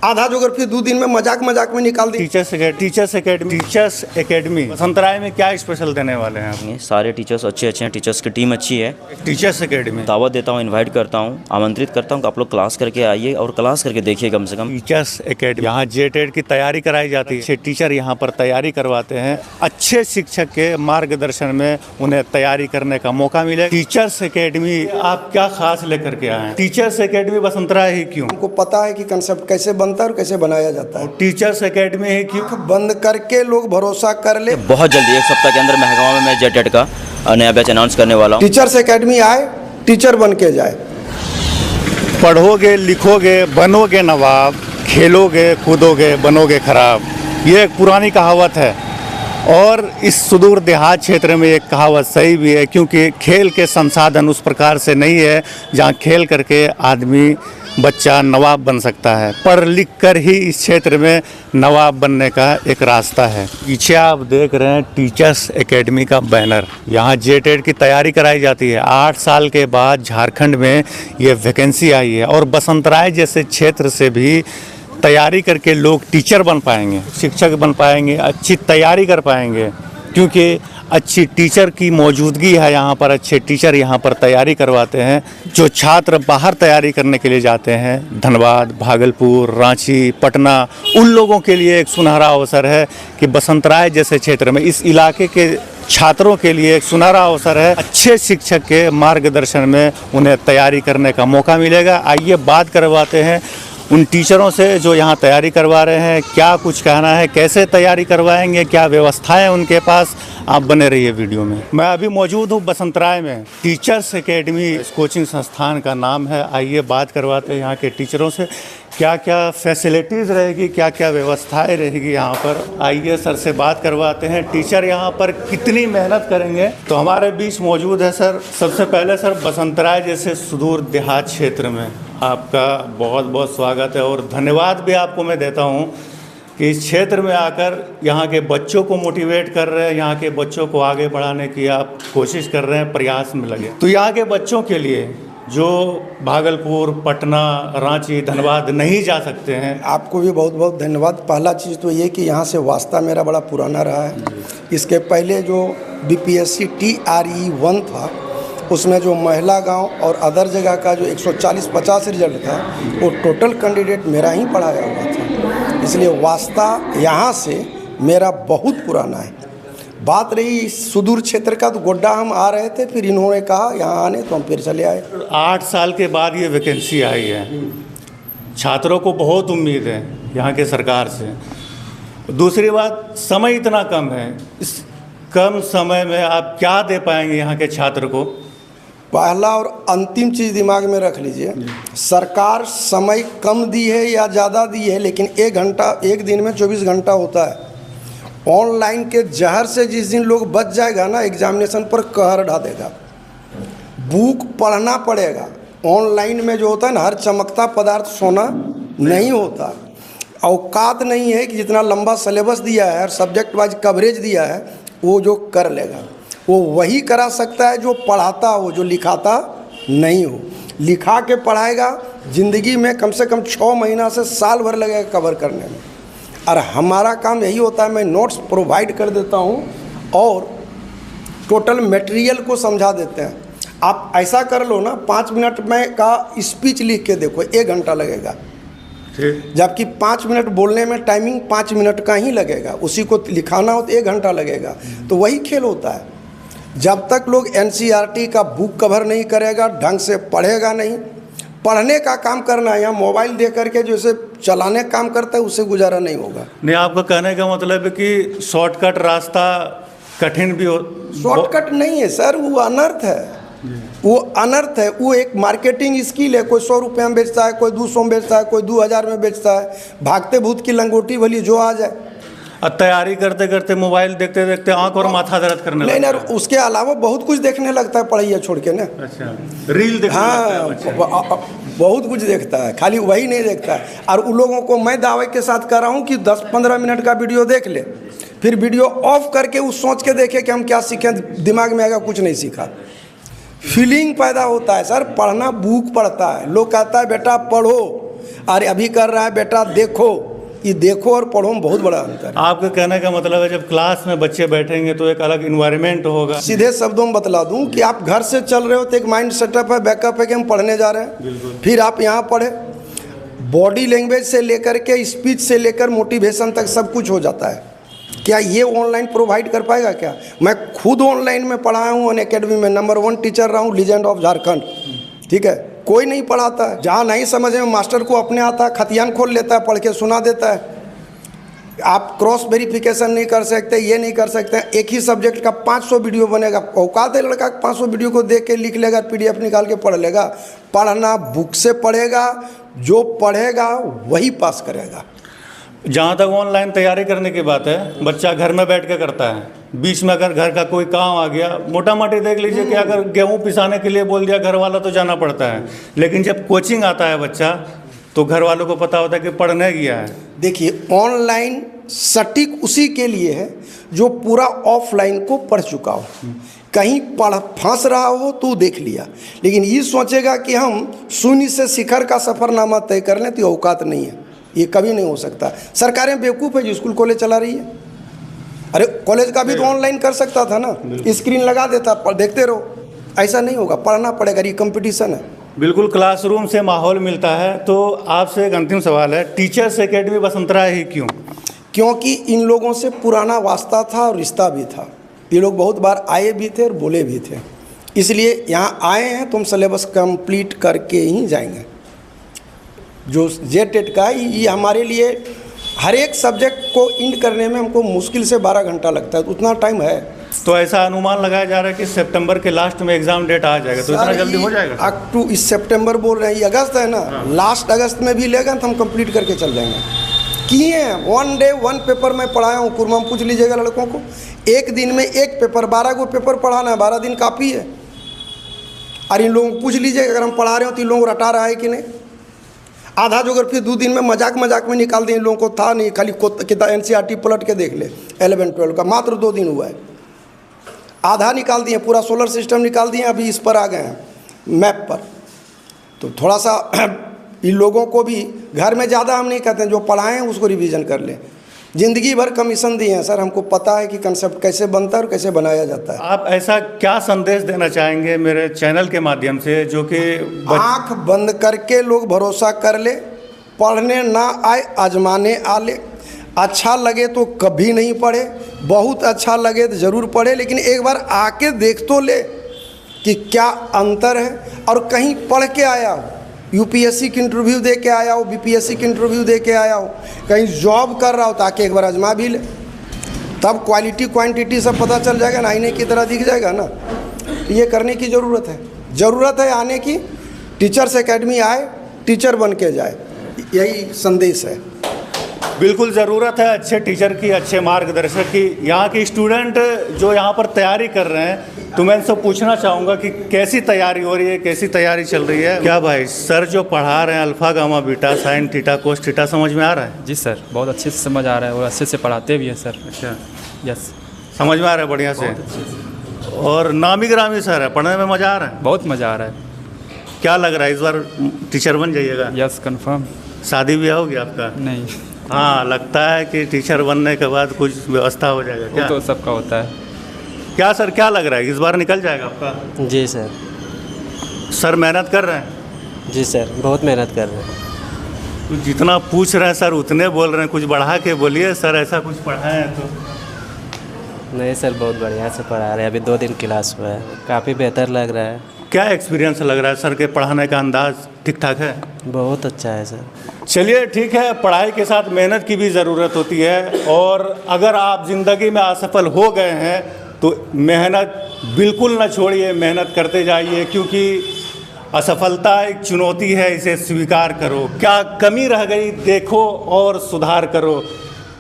आधा ज्योग्राफी 2 दिन में मजाक मजाक में निकाल दी। टीचर्स एकेडमी बसंतराय में क्या स्पेशल देने वाले हैं आप? सारे टीचर्स अच्छे हैं, टीचर्स की टीम अच्छी है। टीचर्स एकेडमी दावत देता हूँ, इनवाइट करता हूँ, आमंत्रित करता हूँ कि आप लोग क्लास करके आइए और क्लास करके देखिए कम से कम। टीचर्स एकेडमी यहाँ जेटेड की तैयारी कराई जाती है। अच्छे टीचर यहाँ पर तैयारी करवाते हैं। अच्छे शिक्षक के मार्गदर्शन में उन्हें तैयारी करने का मौका मिले। टीचर्स एकेडमी आप क्या खास लेकर के आए हैं? टीचर्स एकेडमी बसंतराय ही क्यों? हमको पता है कि कंसेप्ट कैसे बनता है और कैसे बनाया जाता है। टीचर्स एकेडमी ही क्यों? बंद करके लोग भरोसा कर ले। बहुत जल्दी 1 सप्ताह के अंदर महगामा में मैं जेटेड का नया बैच अनाउंस करने वाला हूँ। टीचर्स एकेडमी आए, टीचर बन के जाए। पढ़ोगे, लिखोगे, बनोगे नवाब, खेलोगे, कूदोगे, बनोगे खराब। ये एक पुरानी कहावत है और इस सुदूर देहात क्षेत्र में एक कहावत सही भी है, क्योंकि खेल के संसाधन उस प्रकार से नहीं है जहाँ खेल करके आदमी बच्चा नवाब बन सकता है। पढ़ लिख कर ही इस क्षेत्र में नवाब बनने का एक रास्ता है। पीछे आप देख रहे हैं टीचर्स एकेडमी का बैनर। यहाँ जेटेड की तैयारी कराई जाती है। 8 साल के बाद झारखंड में ये वैकेंसी आई है और बसंतराय जैसे क्षेत्र से भी तैयारी करके लोग टीचर बन पाएंगे, शिक्षक बन पाएंगे, अच्छी तैयारी कर पाएंगे, क्योंकि अच्छी टीचर की मौजूदगी है यहाँ पर। अच्छे टीचर यहाँ पर तैयारी करवाते हैं। जो छात्र बाहर तैयारी करने के लिए जाते हैं, धनबाद, भागलपुर, रांची, पटना, उन लोगों के लिए एक सुनहरा अवसर है कि बसंतराय जैसे क्षेत्र में इस इलाके के छात्रों के लिए एक सुनहरा अवसर है। अच्छे शिक्षक के मार्गदर्शन में उन्हें तैयारी करने का मौका मिलेगा। आइए बात करवाते हैं उन टीचरों से जो यहाँ तैयारी करवा रहे हैं। क्या कुछ कहना है, कैसे तैयारी करवाएंगे, क्या व्यवस्थाएं उनके पास। आप बने रहिए वीडियो में। मैं अभी मौजूद हूँ बसंतराय में। टीचर्स एकेडमी इस कोचिंग संस्थान का नाम है। आइए बात करवाते हैं यहाँ के टीचरों से। क्या क्या फैसिलिटीज़ रहेगी, क्या क्या व्यवस्थाएं रहेगी यहाँ पर। आइए सर से बात करवाते हैं। टीचर यहाँ पर कितनी मेहनत करेंगे। तो हमारे बीच मौजूद है सर। सबसे पहले सर, बसंतराय जैसे सुदूर देहात क्षेत्र में आपका बहुत बहुत स्वागत है और धन्यवाद भी आपको मैं देता हूँ कि इस क्षेत्र में आकर यहाँ के बच्चों को मोटिवेट कर रहे हैं, यहाँ के बच्चों को आगे बढ़ाने की आप कोशिश कर रहे हैं, प्रयास में लगे। तो यहाँ के बच्चों के लिए जो भागलपुर, पटना, रांची, धनबाद नहीं जा सकते हैं, आपको भी बहुत बहुत धन्यवाद। पहला चीज़ तो ये कि यहाँ से वास्ता मेरा बड़ा पुराना रहा है। इसके पहले जो BPSC TRE 1 था, उसमें जो महिला गांव और अदर जगह का जो 140-50 रिजल्ट था, वो टोटल कैंडिडेट मेरा ही पढ़ाया हुआ था। इसलिए वास्ता यहाँ से मेरा बहुत पुराना है। बात रही सुदूर क्षेत्र का, तो गोड्डा हम आ रहे थे, फिर इन्होंने कहा यहाँ आने, तो हम फिर चले आए। 8 साल के बाद ये वैकेंसी आई है। छात्रों को बहुत उम्मीद है यहाँ के सरकार से। दूसरी बात, समय इतना कम है। इस कम समय में आप क्या दे पाएंगे यहाँ के छात्र को? पहला और अंतिम चीज़ दिमाग में रख लीजिए, सरकार समय कम दी है या ज़्यादा दी है, लेकिन 1 घंटा, 1 दिन में 24 घंटा होता है। ऑनलाइन के जहर से जिस दिन लोग बच जाएगा ना, एग्जामिनेशन पर कहर ढा देगा। बुक पढ़ना पड़ेगा। ऑनलाइन में जो होता है ना, हर चमकता पदार्थ सोना नहीं होता। औकात नहीं है कि जितना लंबा सिलेबस दिया है, हर सब्जेक्ट वाइज कवरेज दिया है, वो जो कर लेगा वो वही करा सकता है जो पढ़ाता हो, जो लिखाता नहीं हो। लिखा के पढ़ाएगा, ज़िंदगी में कम से कम 6 महीना से साल भर लगेगा कवर करने में। और हमारा काम यही होता है, मैं नोट्स प्रोवाइड कर देता हूँ और टोटल मटेरियल को समझा देते हैं। आप ऐसा कर लो ना, 5 मिनट में का स्पीच लिख के देखो, 1 घंटा लगेगा, जबकि 5 मिनट बोलने में टाइमिंग 5 मिनट का ही लगेगा। उसी को लिखाना हो तो 1 घंटा लगेगा। तो वही खेल होता है। जब तक लोग NCERT का बुक कवर नहीं करेगा, ढंग से पढ़ेगा नहीं, पढ़ने का काम करना है। यहाँ मोबाइल दे करके जैसे चलाने का काम करता है, उससे गुजारा नहीं होगा। नहीं, आपका कहने का मतलब है कि शॉर्टकट रास्ता कठिन भी हो। शॉर्टकट नहीं है सर, वो अनर्थ है। वो अनर्थ है। वो एक मार्केटिंग स्किल है। कोई 100 रुपये में बेचता है, कोई 200 में बेचता है, कोई 2000 में बेचता है। भागते भूत की लंगोटी भली जो आ जाए। और तैयारी करते करते, मोबाइल देखते देखते आंख और माथा दर्द करने लगता है। नहीं, उसके अलावा बहुत कुछ देखने लगता है पढ़ाइया छोड़ के ना। अच्छा, रील देखने लगता है। बहुत कुछ देखता है, खाली वही नहीं देखता है। और उन लोगों को मैं दावे के साथ कह रहा हूँ कि 10-15 मिनट का वीडियो देख ले, फिर वीडियो ऑफ करके उस सोच के देखे कि हम क्या सीखें। दिमाग में आएगा कुछ नहीं सीखा। फीलिंग पैदा होता है सर। पढ़ना बुक पढ़ता है। लोग कहता है बेटा पढ़ो, अरे अभी कर रहा है बेटा, देखो, ये देखो और पढ़ो में बहुत बड़ा अंतर है। आपके कहने का मतलब है जब क्लास में बच्चे बैठेंगे तो एक अलग इन्वायरमेंट होगा। सीधे शब्दों में बतला दूं कि आप घर से चल रहे हो तो एक माइंड सेटअप है, बैकअप है कि हम पढ़ने जा रहे हैं, फिर आप यहाँ पढ़े, बॉडी लैंग्वेज से लेकर के स्पीच से लेकर मोटिवेशन तक सब कुछ हो जाता है। क्या ये ऑनलाइन प्रोवाइड कर पाएगा क्या? मैं खुद ऑनलाइन में पढ़ाया हूँ अन अकेडमी में, नंबर 1 टीचर रहा हूँ, लीजेंड ऑफ झारखंड, ठीक है। कोई नहीं पढ़ाता है, जहाँ नहीं समझ में मास्टर को अपने आता है, खतियान खोल लेता है, पढ़ के सुना देता है। आप क्रॉस वेरिफिकेशन नहीं कर सकते, ये नहीं कर सकते। एक ही सब्जेक्ट का 500 वीडियो बनेगा, औकात है लड़का 500 वीडियो को देख के लिख लेगा, PDF निकाल के पढ़ लेगा। पढ़ना बुक से पढ़ेगा, जो पढ़ेगा वही पास करेगा। जहाँ तक ऑनलाइन तैयारी करने की बात है, बच्चा घर में बैठ के करता है, बीच में अगर घर का कोई काम आ गया, मोटा मोटी देख लीजिए कि अगर गेहूँ पिसाने के लिए बोल दिया घर वाला तो जाना पड़ता है, लेकिन जब कोचिंग आता है बच्चा तो घर वालों को पता होता है कि पढ़ने गया है। देखिए, ऑनलाइन सटीक उसी के लिए है जो पूरा ऑफलाइन को पढ़ चुका हो। कहीं पढ़ फंस रहा हो तो देख लिया, लेकिन ये सोचेगा कि हम शून्य से शिखर का सफ़रनामा तय कर लें तो ये औकात नहीं है, ये कभी नहीं हो सकता। सरकारें बेवकूफ़ है जो स्कूल कॉलेज चला रही है। अरे कॉलेज का भी तो ऑनलाइन कर सकता था ना, स्क्रीन लगा देता, देखते रहो। ऐसा नहीं होगा, पढ़ना पड़ेगा, ये कंपटीशन है। बिल्कुल, क्लासरूम से माहौल मिलता है। तो आपसे एक अंतिम सवाल है, टीचर्स एकेडमी बसंतराय ही क्यों? क्योंकि इन लोगों से पुराना वास्ता था और रिश्ता भी था। ये लोग बहुत बार आए भी थे और बोले भी थे, इसलिए यहाँ आए हैं। तुम सिलेबस कंप्लीट करके ही जाएंगे। जो जेटेट का ये हमारे लिए हर एक सब्जेक्ट को इंड करने में हमको मुश्किल से 12 घंटा लगता है, उतना टाइम है। तो ऐसा अनुमान लगाया जा रहा है कि सितंबर के लास्ट में एग्जाम डेट आ जाएगा, तो इतना जल्दी हो जाएगा? इस सितंबर बोल रहे हैं, ये अगस्त है ना, लास्ट अगस्त में भी लेगा तो हम कंप्लीट करके चल जाएंगे। किए हैं 1 डे 1 पेपर मैं पढ़ाया हूँ कुरमा में, पूछ लीजिएगा लड़कों को। एक दिन में एक पेपर, 12 को पेपर पढ़ाना है, 12 दिन काफ़ी है। और इन लोगों को पूछ लीजिएगा अगर हम पढ़ा रहे हो तो इन लोगों को रटा रहा है कि नहीं। आधा जो अगर फिर 2 दिन में मजाक में निकाल दें, इन लोगों को था नहीं, खाली किताब NCERT पलट के देख ले 11-12 का, मात्र 2 दिन हुआ है। आधा निकाल दिए, पूरा सोलर सिस्टम निकाल दिए, अभी इस पर आ गए हैं मैप पर। तो थोड़ा सा इन लोगों को भी घर में ज़्यादा हम नहीं कहते हैं, जो पढ़ाए हैं उसको रिवीजन कर ले। ज़िंदगी भर कमीशन दिए हैं सर, हमको पता है कि कंसेप्ट कैसे बनता है और कैसे बनाया जाता है। आप ऐसा क्या संदेश देना चाहेंगे मेरे चैनल के माध्यम से जो कि आँख बंद करके लोग भरोसा कर ले, पढ़ने ना आए आजमाने आ ले। अच्छा लगे तो कभी नहीं पढ़े, बहुत अच्छा लगे तो ज़रूर पढ़े, लेकिन एक बार आके देख तो ले कि क्या अंतर है। और कहीं पढ़ के आया हो, UPSC की इंटरव्यू दे के आया हो, BPSC की इंटरव्यू दे के आया हो, कहीं जॉब कर रहा हो, ताकि एक बार आजमा भी ले, तब क्वालिटी क्वांटिटी सब पता चल जाएगा ना, आईने की तरह दिख जाएगा ना। ये करने की ज़रूरत है आने की। टीचर्स एकेडमी आए, टीचर बन के जाए, यही संदेश है। बिल्कुल ज़रूरत है अच्छे टीचर की, अच्छे मार्गदर्शक की। यहाँ के स्टूडेंट जो यहाँ पर तैयारी कर रहे हैं, तो मैं इनसे पूछना चाहूँगा कि कैसी तैयारी हो रही है, कैसी तैयारी चल रही है? क्या भाई सर जो पढ़ा रहे हैं alpha gamma beta sine theta cos theta समझ में आ रहा है? जी सर, बहुत अच्छे से समझ आ रहा है और अच्छे से पढ़ाते भी हैं सर। अच्छा, यस, समझ में आ रहा है बढ़िया से। और नामी गिरामी सर है, पढ़ने में मज़ा आ रहा है? बहुत मज़ा आ रहा है। क्या लग रहा है इस बार टीचर बन जाइएगा? Yes, confirm. शादी ब्याह हो गया आपका? नहीं, हाँ, लगता है कि टीचर बनने के बाद कुछ व्यवस्था हो जाएगा क्या? वो तो सबका होता है। क्या सर, क्या लग रहा है इस बार निकल जाएगा आपका? जी सर। सर मेहनत कर रहे हैं? जी सर, बहुत मेहनत कर रहे हैं। तो जितना पूछ रहे हैं सर उतने बोल रहे हैं, कुछ बढ़ा के बोलिए सर, ऐसा कुछ पढ़ाए हैं तो। नहीं सर, बहुत बढ़िया से पढ़ा रहे हैं। अभी 2 दिन क्लास हुआ है, काफ़ी बेहतर लग रहा है। क्या एक्सपीरियंस लग रहा है सर के पढ़ाने का अंदाज ठीक ठाक है? बहुत अच्छा है सर। चलिए ठीक है, पढ़ाई के साथ मेहनत की भी ज़रूरत होती है। और अगर आप ज़िंदगी में असफल हो गए हैं तो मेहनत बिल्कुल न छोड़िए, मेहनत करते जाइए, क्योंकि असफलता एक चुनौती है, इसे स्वीकार करो। क्या कमी रह गई देखो और सुधार करो।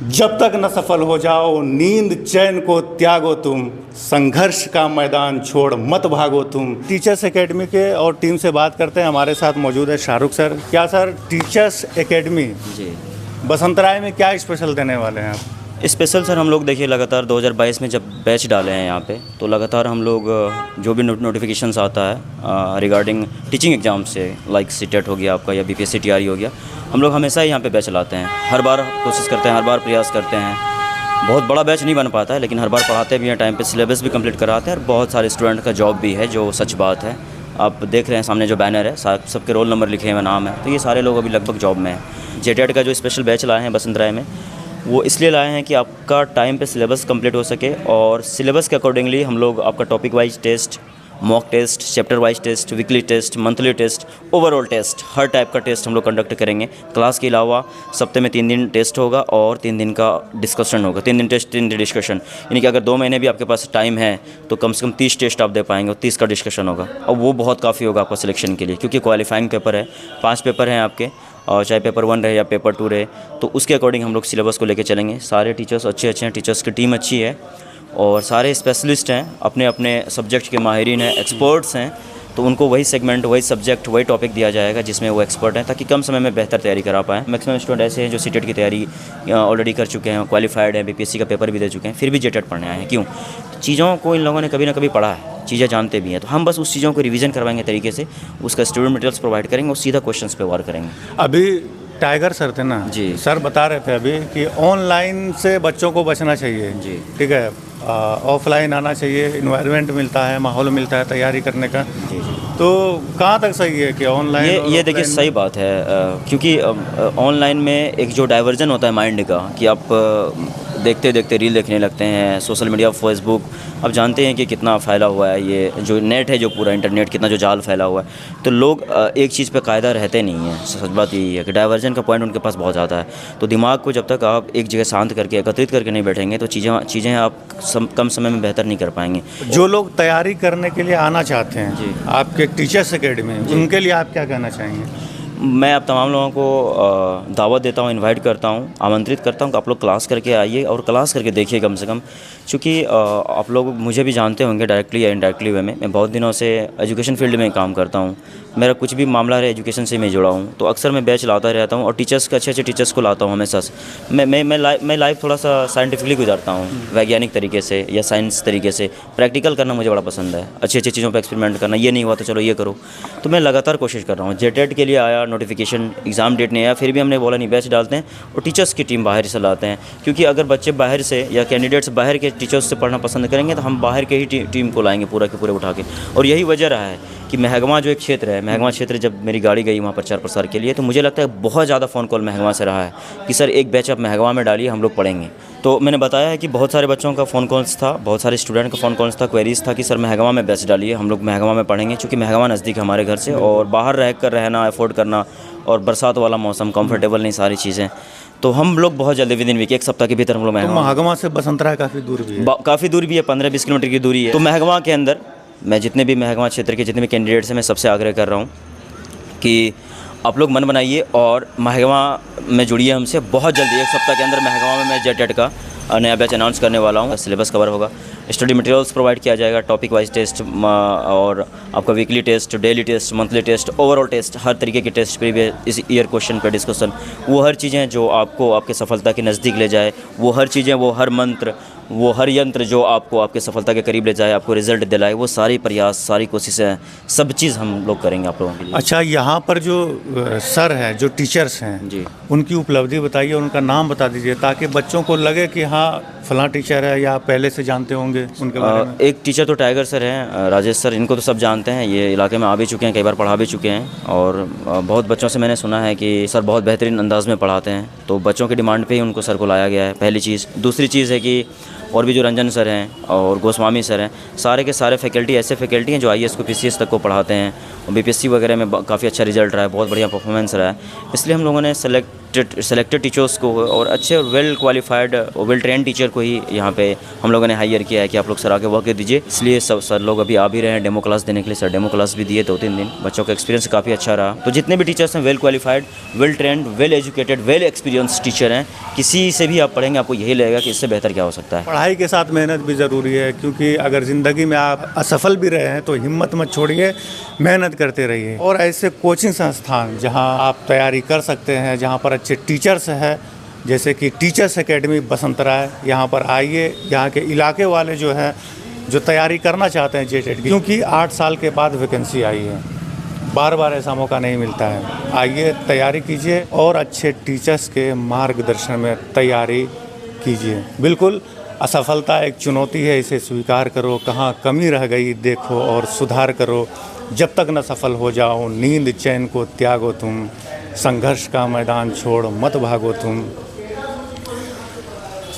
जब तक न सफल हो जाओ नींद चैन को त्यागो तुम, संघर्ष का मैदान छोड़ मत भागो तुम। टीचर्स एकेडमी के और टीम से बात करते हैं। हमारे साथ मौजूद है शाहरुख सर। क्या सर टीचर्स एकेडमी जी बसंतराय में क्या स्पेशल देने वाले हैं आप? स्पेशल सर हम लोग देखिए लगातार 2022 में जब बैच डाले हैं यहाँ पे, तो लगातार हम लोग जो भी नोटिफिकेशंस आता है रिगार्डिंग टीचिंग एग्ज़ाम से, लाइक सीटेट हो गया आपका या बीपीएससी टीआरई हो गया, हम लोग हमेशा ही यहाँ पे बैच लाते हैं। हर बार कोशिश करते हैं, हर बार प्रयास करते हैं। बहुत बड़ा बैच नहीं बन पाता है, लेकिन हर बार पढ़ाते भी हैं, टाइम पे सिलेबस भी कंप्लीट कराते हैं और बहुत सारे स्टूडेंट का जॉब भी है, जो सच बात है। आप देख रहे हैं सामने जो बैनर है, सबके रोल नंबर लिखे हुए नाम है, तो ये सारे लोग अभी लगभग जॉब में हैं। जेटेट का जो स्पेशल बैच लाए हैं बसंत राय में, वो इसलिए लाए हैं कि आपका टाइम पे सिलेबस कंप्लीट हो सके और सिलेबस के अकॉर्डिंगली हम लोग आपका topic wise test, mock test, chapter wise test, weekly test, monthly test, overall test, हर टाइप का टेस्ट हम लोग कंडक्ट करेंगे। क्लास के अलावा सप्ताह में 3 दिन टेस्ट होगा और 3 दिन का डिस्कशन होगा। 3 दिन टेस्ट, 3 दिन डिस्कशन, यानी कि अगर 2 महीने भी आपके पास टाइम है तो कम से कम 30 टेस्ट आप दे पाएंगे और 30 का डिस्कशन होगा, और वो बहुत काफ़ी होगा आपका सिलेक्शन के लिए, क्योंकि क्वालिफाइंग पेपर है, 5 पेपर हैं आपके, और चाहे पेपर 1 रहे या पेपर 2 रहे, तो उसके अकॉर्डिंग हम लोग सिलेबस को लेके चलेंगे। सारे टीचर्स अच्छे हैं, टीचर्स की टीम अच्छी है और सारे स्पेशलिस्ट हैं, अपने अपने सब्जेक्ट के माहिरीन हैं, एक्सपर्ट्स हैं, तो उनको वही सेगमेंट, वही सब्जेक्ट, वही टॉपिक दिया जाएगा जिसमें वो एक्सपर्ट हैं, ताकि कम समय में बेहतर तैयारी करा पाएँ। मैक्सिमम स्टूडेंट ऐसे हैं जो सीटेट की तैयारी ऑलरेडी कर चुके हैं, क्वालिफाइड हैं, बीपीएससी का पेपर भी दे चुके हैं, फिर भी जेटेट पढ़ने आए हैं। क्यों? चीज़ों को इन लोगों ने कभी ना कभी पढ़ा है, चीज़ें जानते भी हैं, तो हम बस उस चीज़ों को रिवीजन करवाएंगे तरीके से, उसका स्टूडेंट मटेरियल्स प्रोवाइड करेंगे और सीधा क्वेश्चंस पे वार करेंगे। अभी टाइगर सर थे ना जी, सर बता रहे थे अभी कि ऑनलाइन से बच्चों को बचना चाहिए जी, ठीक है, ऑफलाइन आना चाहिए, इन्वायरमेंट मिलता है, माहौल मिलता है तैयारी करने का। जी। तो कहाँ तक सही है कि ऑनलाइन? ये देखिए सही बात है, क्योंकि ऑनलाइन में एक जो डाइवर्जन होता है माइंड का, कि आप देखते देखते रील देखने लगते हैं, सोशल मीडिया, फेसबुक, अब जानते हैं कि कितना फैला हुआ है ये जो नेट है, जो पूरा इंटरनेट, कितना जो जाल फैला हुआ है, तो लोग एक चीज़ पे कायदा रहते नहीं हैं। सच बात यही है कि डाइवर्जन का पॉइंट उनके पास बहुत ज़्यादा है, तो दिमाग को जब तक आप एक जगह शांत करके, एकत्रित करके नहीं बैठेंगे, तो चीज़ें आप कम समय में बेहतर नहीं कर पाएंगे। जो लोग तैयारी करने के लिए आना चाहते हैं जी, आपके टीचर्स अकेडमी, उनके लिए आप क्या कहना चाहेंगे? मैं आप तमाम लोगों को दावत देता हूँ, इनवाइट करता हूँ, आमंत्रित करता हूँ कि आप लोग क्लास करके आइए और क्लास करके देखिए कम से कम, क्योंकि आप लोग मुझे भी जानते होंगे डायरेक्टली या इनडायरेक्टली वे में, मैं बहुत दिनों से एजुकेशन फील्ड में काम करता हूँ, मेरा कुछ भी मामला है एजुकेशन से मैं जुड़ा हूँ, तो अक्सर मैं बैच लाता रहता हूँ और टीचर्स के अच्छे टीचर्स को लाता हूँ हमेशा से। मैं लाइफ थोड़ा सा साइंटिफिकली गुजारता हूँ, वैज्ञानिक तरीके से या साइंस तरीके से। प्रैक्टिकल करना मुझे बड़ा पसंद है, अच्छी चीज़ों पर एक्सपेरिमेंट करना, ये नहीं हुआ तो चलो ये करो, तो मैं लगातार कोशिश कर रहा हूँ। जेटेट के लिए आया नोटिफिकेशन, एग्ज़ाम डेट नहीं आया, फिर भी हमने बोला नहीं, बैच डालते हैं और टीचर्स की टीम बाहर से लाते हैं, क्योंकि अगर बच्चे बाहर से या कैंडिडेट्स बाहर के टीचर्स से पढ़ना पसंद करेंगे तो हम बाहर के ही टीम को लाएंगे पूरा के पूरे उठा के। और यही वजह रहा है कि महगमा जो एक क्षेत्र है, महगमा क्षेत्र, जब मेरी गाड़ी गई वहाँ प्रचार प्रसार के लिए, तो मुझे लगता है बहुत ज़्यादा फ़ोन कॉल महगमा से रहा है कि सर एक बैच आप महगमा में डालिए, हम लोग पढ़ेंगे। तो मैंने बताया है कि बहुत सारे बच्चों का फ़ोन कॉल्स था, बहुत सारे स्टूडेंट का फ़ोन कॉल्स था, क्वेरीज था कि सर महगमा में बैच डालिए, हम लोग महगमा में पढ़ेंगे, क्योंकि महगमा नज़दीक है हमारे घर से और बाहर रह कर रहना, अफोर्ड करना, और बरसात वाला मौसम, कंफर्टेबल नहीं सारी चीज़ें, तो हम लोग बहुत जल्दी विदिन वीक, एक सप्ताह के भीतर हम लोग महगमा से बसंत राय काफ़ी दूर भी है, काफ़ी दूर भी है, 15-20 किलोमीटर की दूरी है। तो महगमा के अंदर मैं जितने भी महगमा क्षेत्र के जितने भी कैंडिडेट्स हैं, मैं सबसे आग्रह कर रहा हूँ कि आप लोग मन बनाइए और महगमा में जुड़िए हमसे। बहुत जल्दी एक सप्ताह के अंदर महगमा में मैं जेटेट का नया बैच अनाउंस करने वाला हूँ। सिलेबस कवर होगा, स्टडी मटेरियल्स प्रोवाइड किया जाएगा, टॉपिक वाइज टेस्ट और आपका weekly test, daily test, monthly test, overall test, हर तरीके के टेस्ट, प्रीवियस ईयर क्वेश्चन पर डिस्कशन, वो हर चीज़ें जो आपको आपके सफलता के नज़दीक ले जाए, वो हर चीज़ें, वो हर मंत्र, वो हर यंत्र जो आपको आपके सफलता के करीब ले जाए, आपको रिजल्ट दिलाए, वो सारी प्रयास, सारी कोशिशें, सब चीज़ हम लोग करेंगे आप लोगों के लिए। अच्छा, यहाँ पर जो सर हैं, जो टीचर्स हैं जी, उनकी उपलब्धि बताइए, उनका नाम बता दीजिए, ताकि बच्चों को लगे कि हाँ फलां टीचर है, या पहले से जानते होंगे उनके बारे में। एक टीचर तो टाइगर सर हैं, राजेश सर, इनको तो सब जानते हैं, ये इलाके में आ भी चुके हैं, कई बार पढ़ा भी चुके हैं, और बहुत बच्चों से मैंने सुना है कि सर बहुत बेहतरीन अंदाज में पढ़ाते हैं, तो बच्चों की डिमांड पे ही उनको सर को लाया गया है, पहली चीज़। दूसरी चीज़ है कि और भी जो रंजन सर हैं और गोस्वामी सर हैं, सारे के सारे फैकल्टी ऐसे फैकल्टी हैं जो IAS को PCS तक को पढ़ाते हैं, और BPSC वगैरह में काफ़ी अच्छा रिजल्ट रहा है, बहुत बढ़िया परफॉर्मेंस रहा है। इसलिए हम लोगों ने सेलेक्टेड टीचर्स को और अच्छे वेल क्वालिफाइड और वेल ट्रेंड टीचर को ही यहाँ पे हम लोगों ने हायर किया है कि आप लोग सर आके वर्क दीजिए। इसलिए सब सर लोग अभी आ भी रहे हैं डेमो क्लास देने के लिए। सर डेमो क्लास भी दिए 2-3 दिन, बच्चों का एक्सपीरियंस काफ़ी अच्छा रहा। तो जितने भी टीचर्स हैं well qualified, well trained, well educated, well experience teacher हैं। किसी से भी आप पढ़ेंगे आपको यही लगेगा कि इससे बेहतर क्या हो सकता है। पढ़ाई के साथ मेहनत भी ज़रूरी है, क्योंकि अगर ज़िंदगी में आप असफल भी रहे हैं तो हिम्मत मत छोड़िए, मेहनत करते रहिए। और ऐसे कोचिंग संस्थान जहां आप तैयारी कर सकते हैं, जहां पर अच्छे टीचर्स हैं, जैसे कि टीचर्स एकेडमी बसंतराय, यहाँ पर आइए। यहाँ के इलाके वाले जो हैं जो तैयारी करना चाहते हैं जेटेट की, क्योंकि 8 साल के बाद वैकेंसी आई है, बार बार ऐसा मौका नहीं मिलता है। आइए तैयारी कीजिए और अच्छे टीचर्स के मार्गदर्शन में तैयारी कीजिए। बिल्कुल असफलता एक चुनौती है, इसे स्वीकार करो, कहाँ कमी रह गई देखो और सुधार करो। जब तक न सफल हो जाओ नींद चैन को त्यागो तुम, संघर्ष का मैदान छोड़ मत भागो तुम।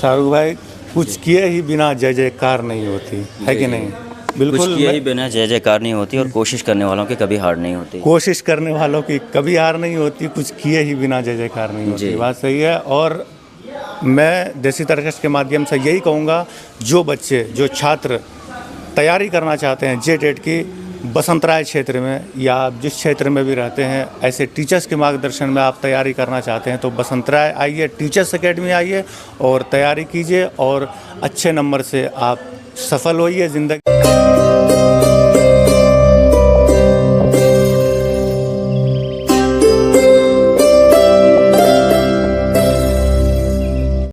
शाहरुख भाई, कुछ किए ही बिना जय जयकार नहीं होती है कि नहीं? बिल्कुल, कुछ किए ही बिना जय जयकार नहीं होती और कोशिश करने वालों की कभी हार नहीं होती। कोशिश करने वालों की कभी हार नहीं होती, कुछ किए ही बिना जय जयकार नहीं होती। बात सही है। और मैं देसी तर्कश के माध्यम से यही कहूँगा, जो बच्चे, जो छात्र तैयारी करना चाहते हैं जेटेट की, बसंतराय क्षेत्र में या आप जिस क्षेत्र में भी रहते हैं, ऐसे टीचर्स के मार्गदर्शन में आप तैयारी करना चाहते हैं तो बसंतराय आइए, टीचर्स एकेडमी आइए और तैयारी कीजिए और अच्छे नंबर से आप सफल होइए ज़िंदगी।